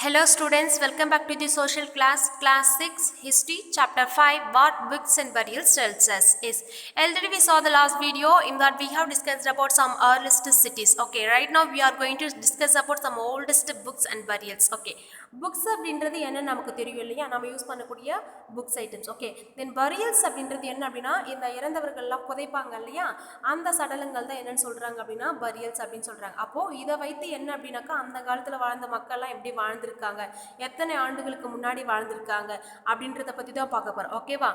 Hello students, welcome back to the social class 6 history chapter 5 what books and burials tells us is already we saw the last video in that we have discussed about some earliest cities. Okay, right now we are going to discuss about some oldest books and burials. Okay, books அப்படின்றது என்ன நமக்கு தெரியும் இல்லையா, நம்ம use பண்ணக்கூடிய books items. Okay, தென் burials அப்படின்றது என்ன அப்படின்னா இந்த இறந்தவர்கள்லாம் புதைப்பாங்க இல்லையா, அந்த சடலங்கள் தான் என்னன்னு சொல்றாங்க அப்படின்னா பரியல்ஸ் அப்படின்னு சொல்றாங்க. அப்போ இதை வைத்து என்ன அப்படின்னாக்கா அந்த காலத்தில் வாழ்ந்த மக்கள்லாம் எப்படி வாழ்ந்திருக்காங்க, எத்தனை ஆண்டுகளுக்கு முன்னாடி வாழ்ந்திருக்காங்க அப்படின்றத பற்றி தான் பார்க்க போகிறோம். ஓகேவா?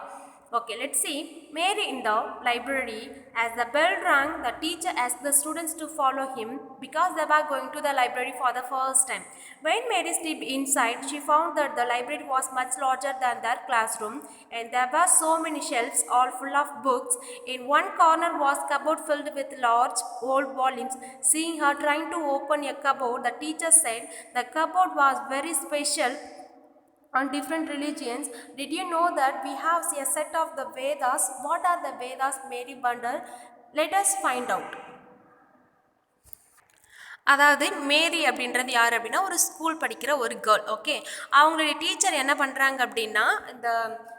Okay, let's see. Mary in the library. As the bell rang, the teacher asked the students to follow him because they were going to the library for the first time. When Mary stepped inside, she found that the library was much larger than their classroom and there were so many shelves all full of books. In one corner was a cupboard filled with large old volumes. Seeing her trying to open a cupboard, the teacher said the cupboard was very special on different religions. Did you know that we have a set of the Vedas? What are the Vedas? Mary wondered. Let us find out. அதாவது மேரி அப்படின்றது யார் அப்படின்னா ஒரு school படிக்கிற ஒரு girl. Okay, அவங்களுடைய teacher என்ன பண்ணுறாங்க அப்படின்னா இந்த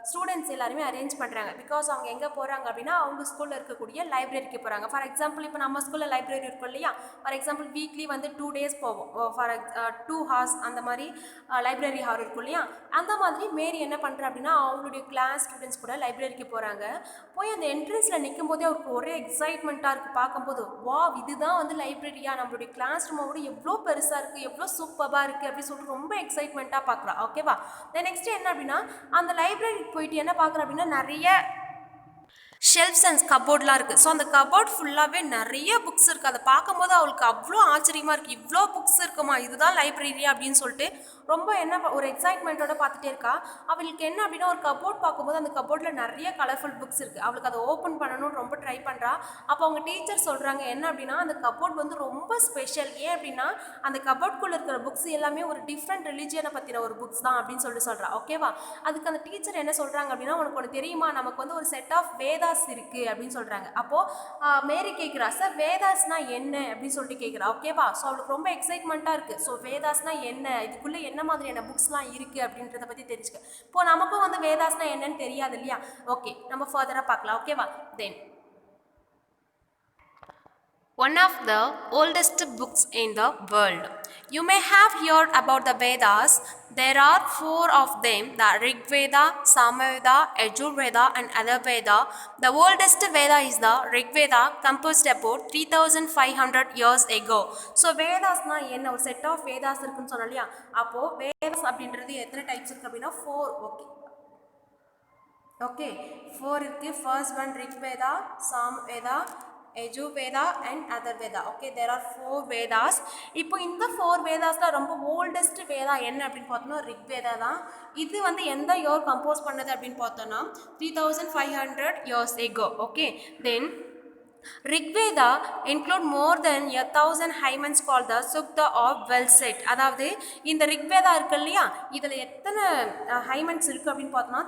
ஸ்டூடெண்ட்ஸ் எல்லாருமே அரேஞ்ச் பண்ணுறாங்க. பிகாஸ் அவங்க எங்கே போகிறாங்க அப்படின்னா அவங்க ஸ்கூலில் இருக்கக்கூடிய லைப்ரரிக்கு போகிறாங்க. ஃபார் எக்ஸாம்பிள் இப்போ நம்ம ஸ்கூலில் லைப்ரரி இருக்கும் இல்லையா, ஃபார் எக்ஸாம்பிள் வீக்லி வந்து 2 days போவோம். ஃபார் 2 hours அந்த மாதிரி லைப்ரரி ஹவர் இருக்கும் இல்லையா, அந்த மாதிரி மேரி என்ன பண்ணுறா அப்படின்னா அவங்களுடைய கிளாஸ் ஸ்டூடெண்ட்ஸ் கூட லைப்ரரிக்கு போகிறாங்க. போய் அந்த என்ட்ரன்ஸில் நிற்கும் போதே அவருக்கு ஒரே எக்ஸைட்மெண்ட்டாக இருக்குது. பார்க்கும்போது வா இதுதான் வந்து லைப்ரரியா, நம்மளுடைய கிளாஸ் ரூமோட எவ்வளோ பெருசாக இருக்குது, எவ்வளோ சூப்பராக இருக்குது அப்படின்னு சொல்லிட்டு ரொம்ப எக்ஸைட்மெண்ட்டாக பார்க்குறா. ஓகேவா? தென் நெக்ஸ்ட் என்ன அப்படின்னா அந்த லைப்ரரிக்கு போயிட்டு என்ன பார்க்குறேன் அப்படின்னா நிறைய ஷெல்ஃப்ஸ் அண்ட் கபோர்ட்லாம் இருக்குது. ஸோ அந்த கபோர்ட் ஃபுல்லாகவே நிறைய புக்ஸ் இருக்குது. அதை பார்க்கும்போது அவளுக்கு அவ்வளோ ஆச்சரியமாக இருக்குது. இவ்வளோ புக்ஸ் இருக்குமா, இதுதான் லைப்ரரியா அப்படின்னு சொல்லிட்டு ரொம்ப என்ன ஒரு எக்ஸைட்மெண்ட்டோட பார்த்துட்டே இருக்கா. அவளுக்கு என்ன அப்படின்னா ஒரு கபோர்ட் பார்க்கும்போது அந்த கபோர்டில் நிறைய கலர்ஃபுல் புக்ஸ் இருக்குது. அவளுக்கு அதை ஓப்பன் பண்ணணும்னு ரொம்ப ட்ரை பண்ணுறா. அப்போ அவங்க டீச்சர் சொல்கிறாங்க என்ன அப்படின்னா அந்த கபோர்ட் வந்து ரொம்ப ஸ்பெஷல். ஏன் அப்படின்னா அந்த கபோர்ட்குள்ளே இருக்கிற புக்ஸ் எல்லாமே ஒரு டிஃப்ரெண்ட் ரிலிஜியனை பற்றின ஒரு புக்ஸ் தான் அப்படின்னு சொல்லிட்டு சொல்கிறா. ஓகேவா? அதுக்கு அந்த டீச்சர் என்ன சொல்கிறாங்க அப்படின்னா உனக்கு ஒன்று தெரியுமா, நமக்கு வந்து ஒரு செட் ஆஃப் வேதாஸ் இருக்குது அப்படின்னு சொல்கிறாங்க. அப்போது மேரி கேட்குறா, சார் வேதாஸ்னா என்ன அப்படின்னு சொல்லிட்டு கேட்குறா. ஓகேவா? ஸோ அவளுக்கு ரொம்ப எக்ஸைட்மெண்ட்டாக இருக்குது. ஸோ வேதாஸ்னா என்ன, இதுக்குள்ளே என்ன மாதிரியான புக்ஸ்லாம் இருக்குது அப்படின்றத பற்றி தெரிஞ்சுக்க. இப்போ நமக்கும் வந்து வேதாஸ்னா என்னன்னு தெரியாது இல்லையா. ஓகே, நம்ம ஃபர்தராக பார்க்கலாம். ஓகேவா? தென் one of the oldest books in the world. You may have heard about the Vedas. There are 4 of them: the Rig Veda, Samaveda, Yajurveda and Atharvaveda. The oldest Veda is the Rig Veda, composed about 3500 years ago. So Vedas na enna ஒரு set of Vedas இருக்குன்னு சொன்னோம் இல்லையா. அப்போ வேதாஸ் அப்படின்றது எத்தனை types இருக்கு அப்படின்னா 4. Okay 4 இருக்கு. First one Rig Veda, Sama Veda, Yajurveda and Atharvaveda. Okay, there are 4 Vedas. இப்போ இந்த 4 வேதாஸ்ல ரொம்ப ஓல்டஸ்ட் வேதா என்ன அப்படின்னு பார்த்தோம்னா ரிக் வேதா தான். இது வந்து எந்த இயர் கம்போஸ் பண்ணது அப்படின்னு பார்த்தோம்னா 3500 years ago. Okay, then Rigveda include more than 1000 hymens called the Sukta or well set. அதாவது இந்த ரிக்வேதா இருக்கு இல்லையா, இதில் எத்தனை ஹைமன்ஸ் இருக்குது அப்படின்னு பார்த்தோம்னா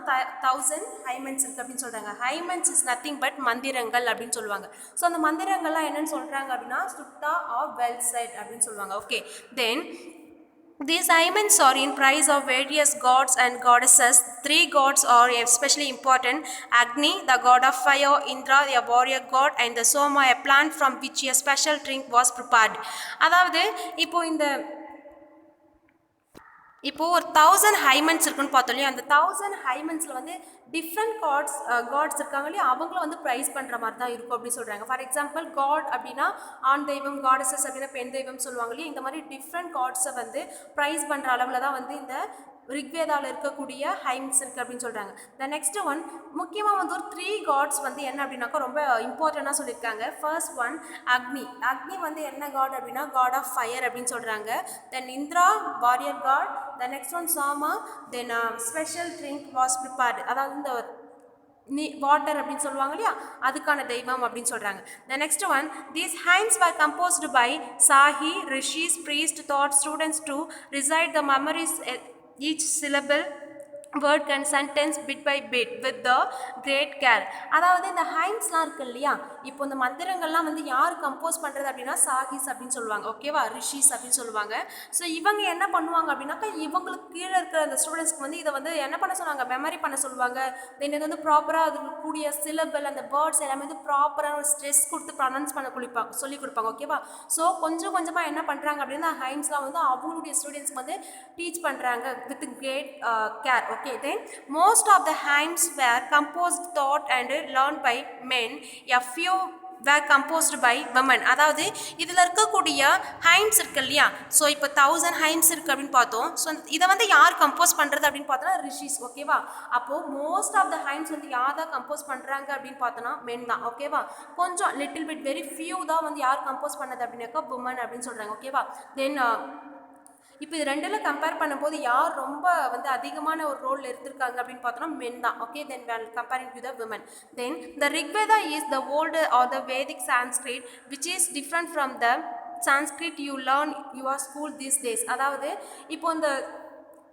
1000 ஹைமன்ஸ் இருக்குது அப்படின்னு சொல்கிறாங்க. ஹைமன்ஸ் இஸ் நத்திங் பட் மந்திரங்கள் அப்படின்னு சொல்லுவாங்க. ஸோ அந்த மந்திரங்கள்லாம் என்னன்னு சொல்கிறாங்க அப்படின்னா சுக்தா ஆர் வெல் செட் அப்படின்னு சொல்லுவாங்க. Okay, then these hymens are in praise of various gods and goddesses. 3 gods are especially important: Agni, the god of fire; Indra, a warrior god; and the Soma, a plant from which a special drink was prepared. அதாவது இப்போ ஒரு 1000 ஹைமன்ஸ் இருக்குன்னு பார்த்தோம் இல்லையா, அந்த 1000 ஹைமன்ஸில் வந்து different God's இருக்காங்க இல்லையா, அவங்கள வந்து ப்ரைஸ் பண்ணுற மாதிரி தான் இருக்கும் அப்படின்னு சொல்கிறாங்க. ஃபார் எக்ஸாம்பிள் காட் அப்படின்னா ஆண் தெய்வம், காடஸஸ் அப்படின்னா பெண் தெய்வம் சொல்லுவாங்க இல்லையா. இந்த மாதிரி டிஃப்ரெண்ட் காட்ஸை வந்து ப்ரைஸ் பண்ணுற அளவில் தான் வந்து இந்த ரிக்வேதாவில் இருக்கக்கூடிய ஹைம்ஸ் இருக்குது அப்படின்னு சொல்கிறாங்க. த நெக்ஸ்ட் ஒன் முக்கியமாக வந்து ஒரு 3 காட்ஸ் வந்து என்ன அப்படின்னாக்கா ரொம்ப இம்பார்ட்டண்ட்டாக சொல்லியிருக்காங்க. ஃபர்ஸ்ட் ஒன் அக்னி. அக்னி வந்து என்ன காட் அப்படின்னா காட் ஆஃப் ஃபயர் அப்படின்னு சொல்கிறாங்க. Then Indra, warrior god. The next one Sama. Then special drink was prepared, அதாவது இந்த வாட்டர் அப்படின்னு சொல்லுவாங்க இல்லையா, அதுக்கான தெய்வம் அப்படின்னு சொல்கிறாங்க. The next one these hymns were composed by sages, rishis, priest, thought students to recite the memories each syllable word and sentence bit by bit with the great care. அதாவது இந்த ஹைம்ஸ்லாம் இருக்கு இல்லையா, இப்போ இந்த மந்திரங்கள்லாம் வந்து யார் கம்போஸ் பண்ணுறது அப்படின்னா சாகிஸ் அப்படின்னு சொல்லுவாங்க, ஓகேவா, ரிஷிஸ் அப்படின்னு சொல்லுவாங்க. ஸோ இவங்க என்ன பண்ணுவாங்க அப்படின்னாக்கா, இவங்களுக்கு கீழே இருக்கிற அந்த ஸ்டூடெண்ட்ஸ்க்கு வந்து இதை வந்து என்ன பண்ண சொன்னாங்க, மெமரி பண்ண சொல்லுவாங்க. தென் இது வந்து ப்ராப்பராக அது கூடிய சிலபல் அந்த வேர்ட்ஸ் எல்லாமே வந்து ப்ராப்பராக ஒரு ஸ்ட்ரெஸ் கொடுத்து ப்ரொனவுன்ஸ் பண்ண சொல்லி கொடுப்பாங்க, ஓகேவா. ஸோ கொஞ்சம் கொஞ்சமாக என்ன பண்ணுறாங்க அப்படின்னா ஹைம்ஸ்லாம் வந்து அவங்களுடைய ஸ்டூடெண்ட்ஸ்க்கு வந்து டீச் பண்ணுறாங்க with great care. Okay, then most of the hymns were composed, taught and learned by men. A few were composed by women. அதாவது இதில் இருக்கக்கூடிய ஹைம்ஸ் இருக்கு இல்லையா, ஸோ இப்போ 1000 ஹைம்ஸ் இருக்குது அப்படின்னு பார்த்தோம். ஸோ இதை வந்து யார் கம்போஸ் பண்ணுறது அப்படின்னு பார்த்தோன்னா ரிஷிஸ், ஓகேவா. அப்போது மோஸ்ட் ஆஃப் த ஹைம்ஸ் வந்து யார் தான் கம்போஸ் பண்ணுறாங்க அப்படின்னு பார்த்தோன்னா மென் தான், ஓகேவா. கொஞ்சம் லிட்டில் பிட் வெரி ஃபியூ தான் வந்து யார் கம்போஸ் பண்ணது அப்படின்னாக்கா உமன் அப்படின்னு சொல்கிறாங்க, ஓகேவா. தென் இப்போ இது ரெண்டில் கம்பேர் பண்ணும்போது யார் ரொம்ப வந்து அதிகமான ஒரு ரோல் எடுத்திருக்காங்க அப்படின்னு பார்த்தோம்னா மென் தான், okay. Then well comparing to the women. Then the Rigveda is the old R the Vedic Sanskrit which is different from the Sanskrit you learn your school these days. அதாவது இப்போ இந்த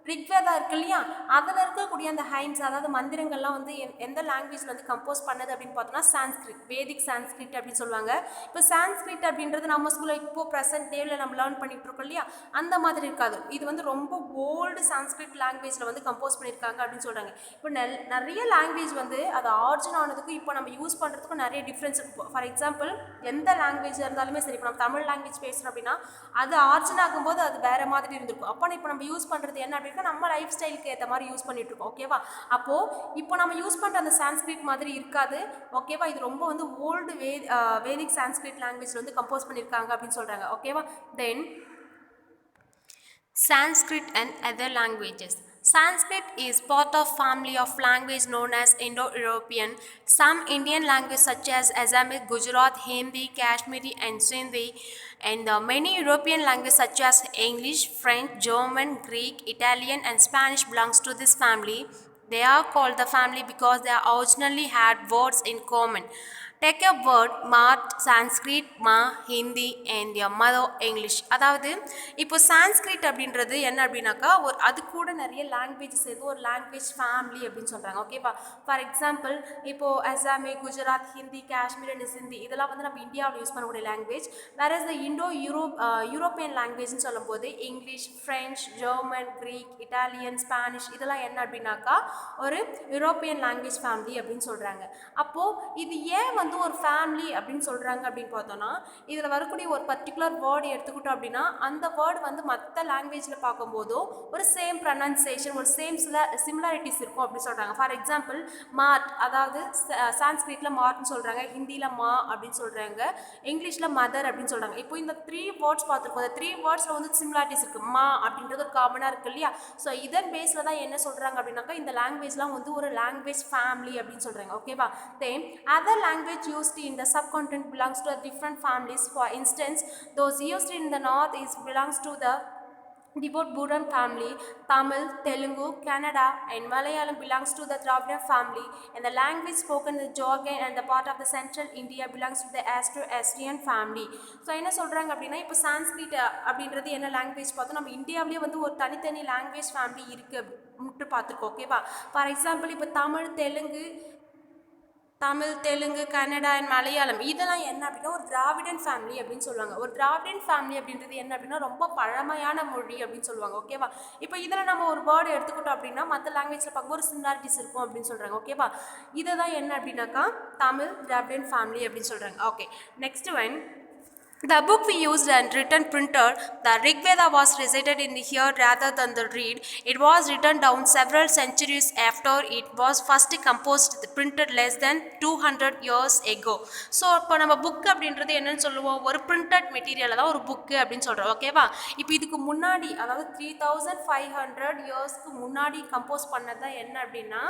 ரிக்வேதா இருக்கு இல்லையா, அதில் இருக்கக்கூடிய அந்த ஹைம்ஸ் அதாவது மந்திரங்கள்லாம் வந்து எந்த லாங்குவேஜில் வந்து கம்போஸ் பண்ணது அப்படின்னு பார்த்தோம்னா சான்ஸ்கிரிட், வேதிக் சான்ஸ்கிரிட் அப்படின்னு சொல்லுவாங்க. இப்போ சான்ஸ்கிரிட் அப்படின்றது நம்ம ஸ்கூலில் இப்போ ப்ரெசென்ட் டேவில் நம்ம லேர்ன் பண்ணிட்டு இருக்கோம் இல்லையா, அந்த மாதிரி இருக்காது. இது வந்து ரொம்ப ஓல்டு சான்ஸ்கிரிட் லாங்குவேஜில் வந்து கம்போஸ் பண்ணியிருக்காங்க அப்படின்னு சொல்கிறாங்க. இப்போ நிறைய லாங்குவேஜ் வந்து அது ஆரிஜின் ஆனதுக்கும் இப்போ நம்ம யூஸ் பண்ணுறதுக்கும் நிறைய டிஃப்ரென்ஸ் இருக்கும். ஃபார் எக்ஸாம்பிள் எந்த லாங்குவேஜ் இருந்தாலுமே சரி, இப்போ நம்ம தமிழ் லாங்குவேஜ் பேசுகிறோம் அப்படின்னா அது ஆரிஜின் ஆகும்போது அது வேறு மாதிரி இருந்திருக்கும். அப்போ இப்போ நம்ம யூஸ் பண்ணுறது என்ன அப்படின்னா நம்ம லைஃப் ஸ்டைலுக்கு ஏற்ற மாதிரி யூஸ் பண்ணிட்டு இருக்கோம், ஓகேவா. அப்போது இப்போ நம்ம யூஸ் பண்ணுற அந்த சான்ஸ்கிரிட் மாதிரி இருக்காது, ஓகேவா. இது ரொம்ப வந்து ஓல்டு வேதிக் சான்ஸ்கிரிட் லாங்குவேஜில் வந்து கம்போஸ் பண்ணியிருக்காங்க அப்படின்னு சொல்கிறாங்க, ஓகேவா. தென் Sanskrit and other languages. Sanskrit is part of family of language known as Indo-European. Some Indian languages such as Assamese, Gujarat, Hindi, Kashmiri and Sindhi, and many European languages such as English, French, German, Greek, Italian and Spanish belongs to this family. They are called the family because they originally had words in common. Take a word, Mat, Sanskrit, Ma, Hindi and your mother English. அதாவது இப்போ சான்ஸ்கிரிட் அப்படின்றது என்ன அப்படின்னாக்கா ஒரு அது கூட நிறைய languages சேர்த்து ஒரு லாங்குவேஜ் ஃபேமிலி அப்படின்னு சொல்கிறாங்க, ஓகேவா. ஃபார் எக்ஸாம்பிள் இப்போது அசாமி, குஜராத், ஹிந்தி, காஷ்மீர் அண்ட் சிந்தி இதெல்லாம் வந்து நம்ம இந்தியாவில் யூஸ் பண்ணக்கூடிய language. Where is the European லாங்குவேஜ்னு சொல்லும்போது English, French, German, Greek, Italian, Spanish இதெல்லாம் என்ன அப்படின்னாக்கா ஒரு யூரோப்பியன் லாங்குவேஜ் ஃபேமிலி அப்படின்னு சொல்கிறாங்க. அப்போது இது ஏன் வந்து ஒரு ஃபேமிலி அப்படின்னு சொல்கிறாங்க அப்படின்னு பார்த்தோன்னா இதில் வரக்கூடிய ஒரு பர்டிகுலர் வேர்டு எடுத்துக்கிட்டோம் அப்படின்னா அந்த வேர்டு வந்து மற்ற லாங்குவேஜில் பார்க்கும்போதோ ஒரு சேம் ப்ரொனன்சியேஷன் ஒரு சேம் சிமிலாரிட்டிஸ் இருக்கும் அப்படின்னு சொல்கிறாங்க. ஃபார் எக்ஸாம்பிள் மார்ட், அதாவது சான்ஸ்கிரிட்டில் மார்ட்னு சொல்கிறாங்க, ஹிந்தியில் மா அப்படின்னு சொல்கிறாங்க, இங்கிலீஷில் மதர் அப்படின்னு சொல்கிறாங்க. இப்போ இந்த 3 வேர்ட்ஸ் பார்த்துருக்கோம். அந்த 3 வேர்ட்ஸில் வந்து சிமிலாரிட்டிஸ் இருக்குது. மா அப்படின்றது ஒரு காமனாக இருக்குது இல்லையா. ஸோ இதன் பேஸில் தான் என்ன சொல்கிறாங்க அப்படின்னாக்கா இந்த லாங்குவேஜ்லாம் வந்து ஒரு லாங்குவேஜ் ஃபேமிலி அப்படின்னு சொல்கிறாங்க, ஓகேவா. Then other language used in the subcontinent belongs to different families. For instance, those used in the north belongs to the Devout Buddhan family. Tamil, Telugu, Kannada and Malayalam belongs to the Dravidian family, and the language spoken in the Georgian and the part of the central India belongs to the Astro-Assyrian family. So என்ன சொல்கிறாங்க அப்படின்னா இப்போ சான்ஸ்கிரிட் அப்படின்றது என்ன language பார்த்தோம் நம்ம இந்தியாவிலேயே வந்து ஒரு தனித்தனி லாங்குவேஜ் ஃபேமிலி இருக்குது பார்த்துருக்கோம், ஓகேவா. ஃபார் எக்ஸாம்பிள் இப்போ தமிழ், தெலுங்கு, கன்னடா அண்ட் மலையாளம் இதெல்லாம் என்ன அப்படின்னா ஒரு திராவிடன் ஃபேமிலி அப்படின்னு சொல்லுவாங்க. ஒரு திராவிடன் ஃபேமிலி அப்படின்றது என்ன அப்படின்னா ரொம்ப பழமையான மொழி அப்படின்னு சொல்லுவாங்க, ஓகேவா. இப்போ இதில் நம்ம ஒரு வேர்டு எடுத்துக்கிட்டோம் அப்படின்னா மற்ற லாங்குவேஜில் பார்க்க ஒரு சிமிலாரிட்டிஸ் இருக்கும் அப்படின்னு சொல்கிறாங்க, ஓகேவா. இதை தான் என்ன அப்படின்னாக்கா தமிழ் திராவிடன் ஃபேமிலி அப்படின்னு சொல்கிறாங்க, okay. Next one, the book we used and written printer, the Rigveda was recited in the here rather than the read. It was written down several centuries after it was first composed, printed less than 200 years ago. So இப்போ நம்ம book அப்படின்றது என்னன்னு சொல்லுவோம், ஒரு printed மெட்டீரியலை தான் ஒரு book அப்படின்னு சொல்கிறோம், ஓகேவா. இப்போ இதுக்கு முன்னாடி அதாவது 3500 இயர்ஸ்க்கு முன்னாடி கம்போஸ் பண்ணது தான் என்ன அப்படின்னா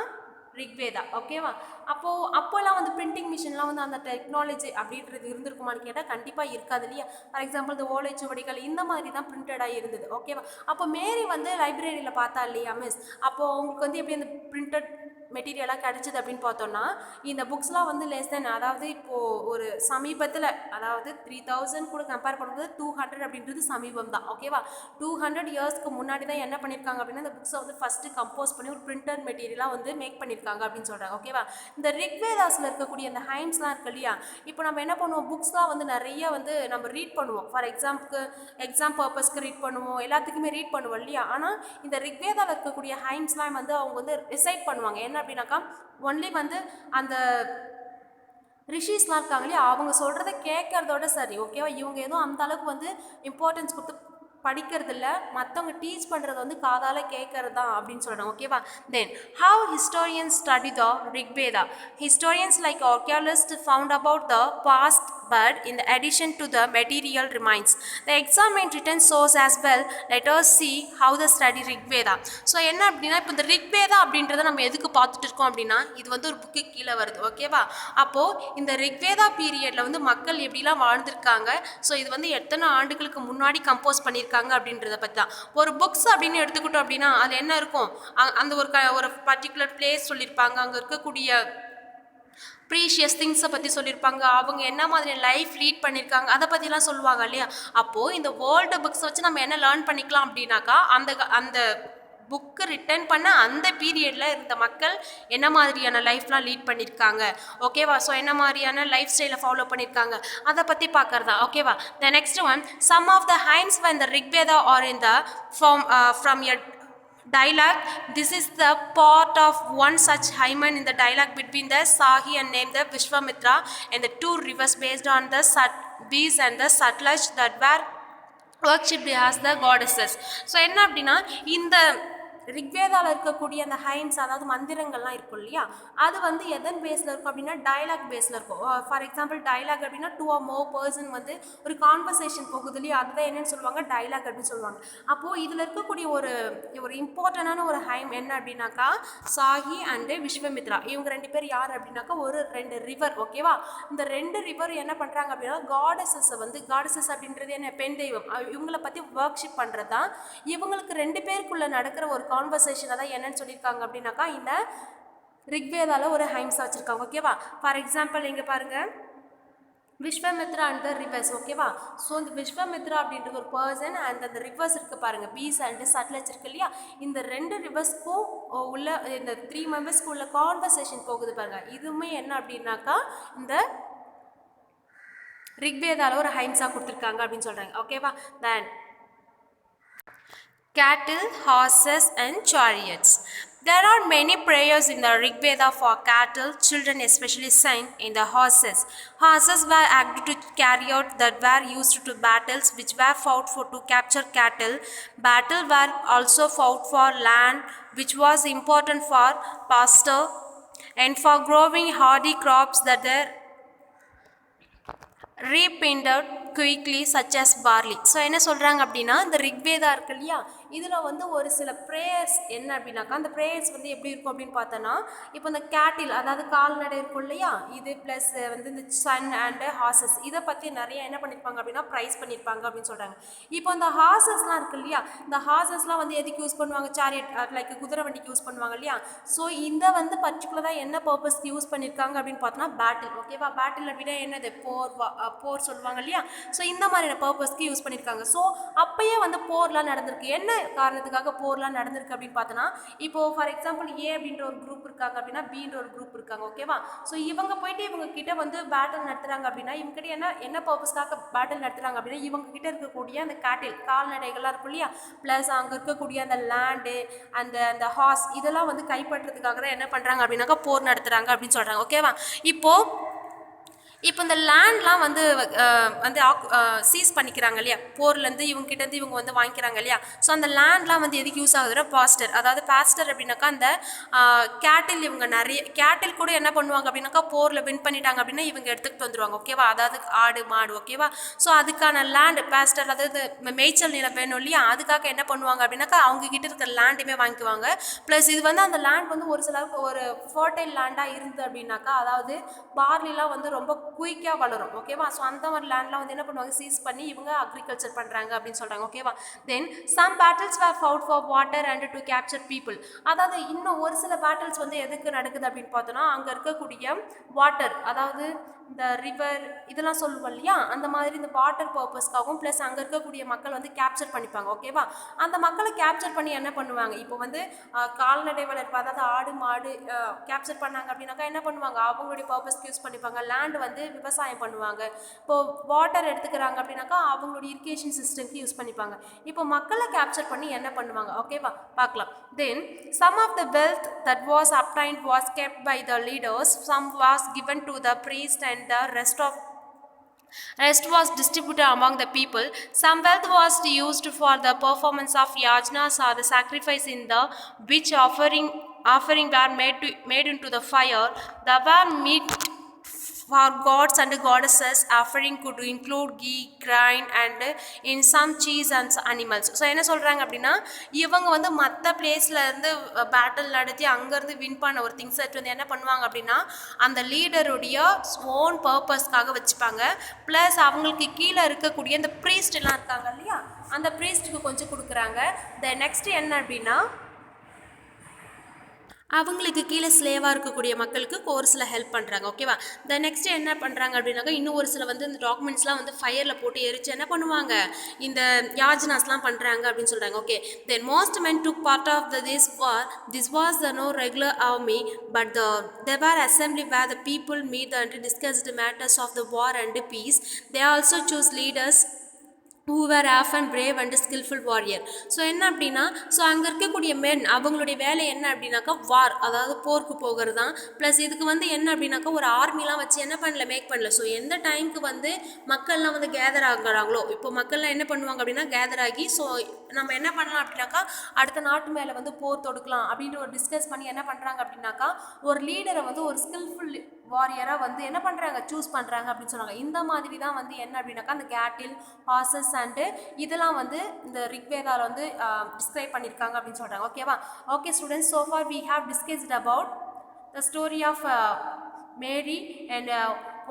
ரிக்வேதா, ஓகேவா. அப்போல்லாம் வந்து பிரிண்டிங் மிஷின்லாம் வந்து அந்த டெக்னாலஜி அப்படின்றது இருந்திருக்குமான்னு கேட்டால் கண்டிப்பாக இருக்காது இல்லையா. ஃபார் எக்ஸாம்பிள் இந்த ஓலைச்சுவடிகள் இந்த மாதிரி தான் பிரிண்டடாக இருந்தது, ஓகேவா. அப்போ மேரி வந்து லைப்ரரியில் பார்த்தா இல்லையா மிஸ், அப்போது உங்களுக்கு வந்து எப்படி அந்த பிரிண்டட் மெட்டீரியலாக கிடச்சிது அப்படின்னு பார்த்தோன்னா இந்த புக்ஸ்லாம் வந்து லெஸ் தென், அதாவது இப்போது ஒரு சமீபத்தில், அதாவது 3000 கூட கம்பேர் பண்ணும்போது 200 அப்படின்றது சமீபம் தான். ஓகேவா? 200 இயர்ஸ்க்கு முன்னாடி தான் என்ன பண்ணியிருக்காங்க அப்படின்னா இந்த புக்ஸை வந்து ஃபஸ்ட்டு கம்போஸ் பண்ணி ஒரு பிரிண்டட் மெட்டீரியலாக வந்து மேக் பண்ணியிருக்காங்க அப்படின்னு சொல்கிறாங்க. ஓகேவா? இந்த ரிக்வேதாஸில் இருக்கக்கூடிய அந்த ஹைம்ஸ்லாம் இருக்கு இல்லையா, இப்போ நம்ம என்ன பண்ணுவோம், புக்ஸ்லாம் வந்து நிறைய வந்து நம்ம ரீட் பண்ணுவோம். ஃபார் எக்ஸாம் பர்பஸ்க்கு ரீட் பண்ணுவோம், எல்லாத்துக்குமே ரீட் பண்ணுவோம் இல்லையா. ஆனால் இந்த ரிக்வேதாவில் இருக்கக்கூடிய ஹைம்ஸ்லாம் வந்து அவங்க வந்து ரிசைட் பண்ணுவாங்க. என்ன அப்படின்னாக்கா ஒன்லி வந்து அந்த ரிஷிஸ்லாம் இருக்காங்க இல்லையா, அவங்க சொல்கிறத கேட்கறதோட சரி. ஓகேவா? இவங்க எதுவும் அந்த அளவுக்கு வந்து இம்பார்ட்டன்ஸ் கொடுத்து படிக்கிறது இல்லை, மற்றவங்க டீச் பண்ணுறது வந்து காதால் கேட்கறது தான் அப்படின்னு சொல்கிறாங்க. ஓகேவா? தென் how historians study the Rigveda. Historians like archaeologists found about the past, but in addition to the material remains, the examined written source as well. Let us see how the study Rigveda. So என்ன அப்படின்னா, இப்போ இந்த ரிக்வேதா அப்படின்றத நம்ம எதுக்கு பார்த்துட்டு இருக்கோம் அப்படின்னா, இது வந்து ஒரு புக்கு கீழே வருது. ஓகேவா? அப்போது இந்த ரிக்வேதா பீரியடில் வந்து மக்கள் எப்படிலாம் வாழ்ந்திருக்காங்க, ஸோ இது வந்து எத்தனை ஆண்டுகளுக்கு முன்னாடி கம்போஸ் பண்ணியிருக்காங்க அப்படின்றத பற்றி தான். ஒரு புக்ஸ் அப்படின்னு எடுத்துக்கிட்டோம் அப்படின்னா அதில் என்ன இருக்கும், அந்த ஒரு பர்டிகுலர் பிளேஸ் சொல்லியிருப்பாங்க, அங்கே இருக்கக்கூடிய ப்ரீஷியஸ் திங்ஸை பற்றி சொல்லியிருப்பாங்க, அவங்க என்ன மாதிரி லைஃப் லீட் பண்ணியிருக்காங்க அதை பற்றிலாம் சொல்லுவாங்க இல்லையா. அப்போது இந்த வேர்ல்டு புக்ஸை வச்சு நம்ம என்ன லேர்ன் பண்ணிக்கலாம் அப்படின்னாக்கா, அந்த புக்கு ரிட்டன் பண்ண அந்த பீரியடில் இருந்த மக்கள் என்ன மாதிரியான லைஃப்லாம் லீட் பண்ணியிருக்காங்க. ஓகேவா? ஸோ என்ன மாதிரியான லைஃப் ஸ்டைலை ஃபாலோ பண்ணியிருக்காங்க அதை பற்றி பார்க்குறதா. ஓகேவா? The next one, some of the hymns when the Rigveda or in the from a dialogue. This is the part of one such hymen in the dialogue between the Sahi and named the Vishwamitra and the two rivers based on the Bees and the Satlaj that were worshipped as the goddesses. So என்ன அப்படின்னா, இந்த ரிக்வேதாவில் இருக்கக்கூடிய அந்த ஹைம்ஸ், அதாவது மந்திரங்கள்லாம் இருக்கும் இல்லையா, அது வந்து எதன் பேஸில் இருக்கும் அப்படின்னா டைலாக் பேஸில் இருக்கும். ஃபார் எக்ஸாம்பிள் டைலாக் அப்படின்னா 2 or more பர்சன் வந்து ஒரு கான்வர்சேஷன் போகுது இல்லையா, அதுதான் என்னன்னு சொல்லுவாங்க, டைலாக் அப்படின்னு சொல்லுவாங்க. அப்போது இதில் இருக்கக்கூடிய ஒரு இம்பார்ட்டண்டான ஒரு ஹைம் என்ன அப்படின்னாக்கா சாஹி அண்டு விஸ்வமித்ரா, இவங்க 2 பேர் யார் அப்படின்னாக்கா ஒரு 2 ரிவர். ஓகேவா? இந்த 2 ரிவர் என்ன பண்ணுறாங்க அப்படின்னா காடஸஸ் அப்படின்றது என்ன, பெண் தெய்வம், இவங்களை பற்றி ஒர்க்ஷிப் பண்ணுறது தான். இவங்களுக்கு 2 பேருக்குள்ளே நடக்கிற ஒரு கான்வர்சேஷன் தான் என்னன்னு சொல்லியிருக்காங்க அப்படின்னாக்கா இந்த ரிக்வேதாவில் ஒரு ஹைம்ஸாக வச்சுருக்காங்க. ஓகேவா? ஃபார் எக்ஸாம்பிள் இங்கே பாருங்கள், விஸ்வமித்ரா அண்ட் த ரிவர்ஸ். ஓகேவா? ஸோ இந்த விஸ்வமித்ரா அப்படின்ற ஒரு பர்சன் அண்ட் அந்த ரிவர்ஸ் இருக்குது பாருங்கள், பீஸ் அண்ட் சட்லஜ் இருக்கு இல்லையா, இந்த 2 ரிவர்ஸ்க்கும் உள்ள இந்த 3 மெம்பர்ஸ்க்கு உள்ள கான்வர்சேஷன் போகுது பாருங்கள். இதுவுமே என்ன அப்படின்னாக்கா இந்த ரிக்வேதாவில் ஒரு ஹைம்ஸாக கொடுத்துருக்காங்க அப்படின்னு சொல்கிறாங்க. ஓகேவா? தென் cattle, horses and chariots. There are many prayers in the Rigveda for cattle, children especially sung in the horses. Horses were acted to carry out that were used to battles which were fought for to capture cattle. Battle were also fought for land which was important for pasture and for growing hardy crops that were reaped quickly such as barley. So என்ன சொல்கிறாங்க அப்படின்னா, இந்த ரிக்வேதா இருக்கு இல்லையா, இதில் வந்து ஒரு சில ப்ரேயர்ஸ் என்ன அப்படின்னாக்கா, அந்த ப்ரேயர்ஸ் வந்து எப்படி இருக்கும் அப்படின்னு பார்த்தோன்னா, இப்போ இந்த கேட்டில், அதாவது கால்நடை இருக்கும் இல்லையா, இது ப்ளஸ் வந்து இந்த சன் அண்டு ஹார்சஸ், இதை பற்றி நிறைய என்ன பண்ணியிருப்பாங்க அப்படின்னா ப்ரைஸ் பண்ணியிருப்பாங்க அப்படின்னு சொல்கிறாங்க. இப்போ இந்த ஹார்சஸ்லாம் இருக்கு இல்லையா, இந்த ஹார்சஸ்லாம் வந்து எதுக்கு யூஸ் பண்ணுவாங்க, சாரியட் லைக் குதிரை வண்டிக்கு யூஸ் பண்ணுவாங்க இல்லையா. ஸோ இந்த வந்து பர்டிகுலராக என்ன பர்பஸ்க்கு யூஸ் பண்ணியிருக்காங்க அப்படின்னு பார்த்தோன்னா பேட்டில். ஓகேவா? பேட்டில் அப்படின்னா என்னது, போர் சொல்லுவாங்க இல்லையா. ஸோ இந்த மாதிரியான பர்பஸ்க்கு யூஸ் பண்ணியிருக்காங்க. ஸோ அப்பயே வந்து போர்லாம் நடந்திருக்கு. என்ன காரணத்துக்காக போர்லாம் நடந்திருக்கு அப்படின்னு பார்த்தோன்னா, இப்போது ஃபார் எக்ஸாம்பிள் ஏ அப்படின்ற ஒரு குரூப் இருக்காங்க அப்படின்னா பின்ற ஒரு குரூப் இருக்காங்க. ஓகேவா? ஸோ இவங்க போயிட்டு இவங்க கிட்ட வந்து பேட்டில் நடத்துகிறாங்க அப்படின்னா, இவங்க கிட்ட என்ன பர்பஸ்க்காக பேட்டில் நடத்துகிறாங்க அப்படின்னா, இவங்க கிட்ட இருக்கக்கூடிய அந்த கேட்டில் கால்நடைகள்லாம் இருக்கும் இல்லையா, ப்ளஸ் அங்கே இருக்கக்கூடிய அந்த லேண்டு அந்த ஹார்ஸ் இதெல்லாம் வந்து கைப்பற்றுறதுக்காக தான் என்ன பண்ணுறாங்க அப்படின்னாக்கா போர் நடத்துகிறாங்க அப்படின்னு சொல்கிறாங்க. ஓகேவா? இப்போ இந்த லேண்ட்லாம் வந்து சீஸ் பண்ணிக்கிறாங்க இல்லையா, போர்லேருந்து இவங்ககிட்டேருந்து இவங்க வந்து வாங்கிக்கிறாங்க இல்லையா. ஸோ அந்த லேண்ட்லாம் வந்து எதுக்கு யூஸ் ஆகுதுன்னா பாஸ்டர் அப்படின்னாக்கா அந்த கேட்டில், இவங்க நிறைய கேட்டில் கூட என்ன பண்ணுவாங்க அப்படின்னாக்கா போரில் வின் பண்ணிட்டாங்க அப்படின்னா இவங்க எடுத்துகிட்டு வந்துடுவாங்க. ஓகேவா? அதாவது ஆடு மாடு. ஓகேவா? ஸோ அதுக்கான லேண்டு பாஸ்டர், அதாவது மேய்ச்சல் நிலம் வேணும் இல்லையா, அதுக்காக என்ன பண்ணுவாங்க அப்படின்னாக்கா அவங்க கிட்ட இருக்கிற லேண்டுமே வாங்கிக்குவாங்க. ப்ளஸ் இது வந்து அந்த லேண்ட் வந்து ஒரு சிலருக்கு ஒரு ஃபர்டைல் லேண்டாக இருந்தது அப்படின்னாக்கா, அதாவது பார்லிலாம் வந்து ரொம்ப குயிக்காக வளரும் ஓகேவா. ஸோ அந்த மாதிரி லேண்ட்லாம் வந்து என்ன பண்ணுவாங்க, சீஸ் பண்ணி இவங்க அக்ரிகல்ச்சர் பண்ணுறாங்க அப்படின்னு சொல்கிறாங்க ஓகேவா. Then some battles were fought for water and to capture people. அதாவது இன்னும் ஒரு சில பேட்டில்ஸ் வந்து எதுக்கு நடக்குது அப்படின்னு பார்த்தோன்னா, அங்கே இருக்கக்கூடிய வாட்டர், அதாவது இந்த ரிவர் இதெல்லாம் சொல்லுவோம் இல்லையா, அந்த மாதிரி இந்த வாட்டர் பர்பஸ்க்காகவும் ப்ளஸ் அங்கே இருக்கக்கூடிய மக்கள் வந்து கேப்சர் பண்ணிப்பாங்க ஓகேவா. அந்த மக்களை கேப்சர் பண்ணி என்ன பண்ணுவாங்க, இப்போ வந்து கால்நடை வளர்ப்பு, அதாவது ஆடு மாடு கேப்சர் பண்ணாங்க அப்படின்னாக்கா என்ன பண்ணுவாங்க, அவங்களுடைய பர்பஸ்க்கு யூஸ் பண்ணிப்பாங்க. லேண்ட் வந்து விவசாயம் பண்ணுவாங்க. இப்போது வாட்டர் எடுத்துக்கிறாங்க அப்படின்னாக்கா அவங்களுடைய இரிகேஷன் சிஸ்டம்க்கு யூஸ் பண்ணிப்பாங்க. இப்போ மக்களை கேப்சர் பண்ணி என்ன பண்ணுவாங்க ஓகேவா, பார்க்கலாம். Then some of the wealth that was obtained was kept by the leaders, some was given to the priest and the rest was distributed among the people. Some wealth was used for the performance of yajnas or the sacrifice in the which offering were made into the fire. The were meat for gods and goddesses. Offering could include ghee, grain and in some cheese and animals. So என்ன சொல்கிறாங்க அப்படின்னா, இவங்க வந்து மற்ற பிளேஸில் இருந்து battle நடத்தி அங்கேருந்து வின் பண்ண ஒரு திங்ஸ் எடுத்து வந்து என்ன பண்ணுவாங்க அப்படின்னா, அந்த லீடருடைய ஓன் பர்பஸ்க்காக வச்சுப்பாங்க. ப்ளஸ் அவங்களுக்கு கீழே இருக்கக்கூடிய இந்த ப்ரீஸ்ட் எல்லாம் இருக்காங்க இல்லையா, அந்த ப்ரீஸ்ட்டுக்கு கொஞ்சம் கொடுக்குறாங்க. நெக்ஸ்ட் என்ன அப்படின்னா, அவங்களுக்கு கீழே ஸ்லேவாக இருக்கக்கூடிய மக்களுக்கு ஒரு சில ஹெல்ப் பண்ணுறாங்க ஓகேவா. நெக்ஸ்ட் என்ன பண்ணுறாங்க அப்படின்னாக்கா, இன்னும் ஒரு சில வந்து இந்த டாக்குமெண்ட்ஸ்லாம் வந்து ஃபயரில் போட்டு எரிச்சு என்ன பண்ணுவாங்க, இந்த யாஜனாஸ்லாம் பண்ணுறாங்க அப்படின்னு சொல்கிறாங்க okay. Then most men took part of this was the no regular army but there were assembly where the people meet and discussed the matters of the war and peace. They also choose leaders who were often brave and skillful warrior. So என்ன அப்படின்னா, so அங்கே இருக்கக்கூடிய மென் அவங்களுடைய வேலை என்ன அப்படின்னாக்கா வார், அதாவது போருக்கு போகிறது தான். ப்ளஸ் இதுக்கு வந்து என்ன அப்படின்னாக்கா ஒரு ஆர்மிலாம் வச்சு என்ன பண்ணல, மேக் பண்ணல. ஸோ எந்த டைமுக்கு வந்து மக்கள்லாம் வந்து கேதர் ஆகுறாங்களோ, இப்போ மக்கள்லாம் என்ன பண்ணுவாங்க அப்படின்னா கேதர் ஆகி, ஸோ நம்ம என்ன பண்ணலாம் அப்படின்னாக்கா அடுத்த நாட்டு மேலே வந்து போர் தொடுக்கலாம் அப்படின்ட்டு ஒரு டிஸ்கஸ் பண்ணி என்ன பண்ணுறாங்க அப்படின்னாக்கா ஒரு லீடரை வந்து ஒரு ஸ்கில்ஃபுல் வாரியராக வந்து என்ன பண்ணுறாங்க, சூஸ் பண்ணுறாங்க அப்படின்னு சொன்னாங்க. இந்த மாதிரி தான் வந்து என்ன அப்படின்னாக்கா அந்த கேட்டில், ஹார்சஸ் அண்டு இதெல்லாம் வந்து இந்த ரிக்வேதாவில் வந்து டிஸ்கிரைப் பண்ணியிருக்காங்க அப்படின்னு சொல்கிறாங்க ஓகேவா. Okay students, so far we have discussed about the story of Mary and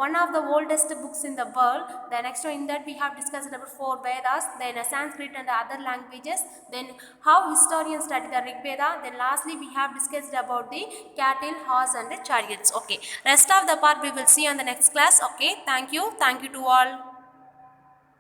one of the oldest books in the world. The next one in that we have discussed about 4 Vedas, then Sanskrit and other languages, then how historians study the Rig Veda, then lastly we have discussed about the cattle, horse and the chariots. Okay, rest of the part we will see on the next class. Okay, thank you to all.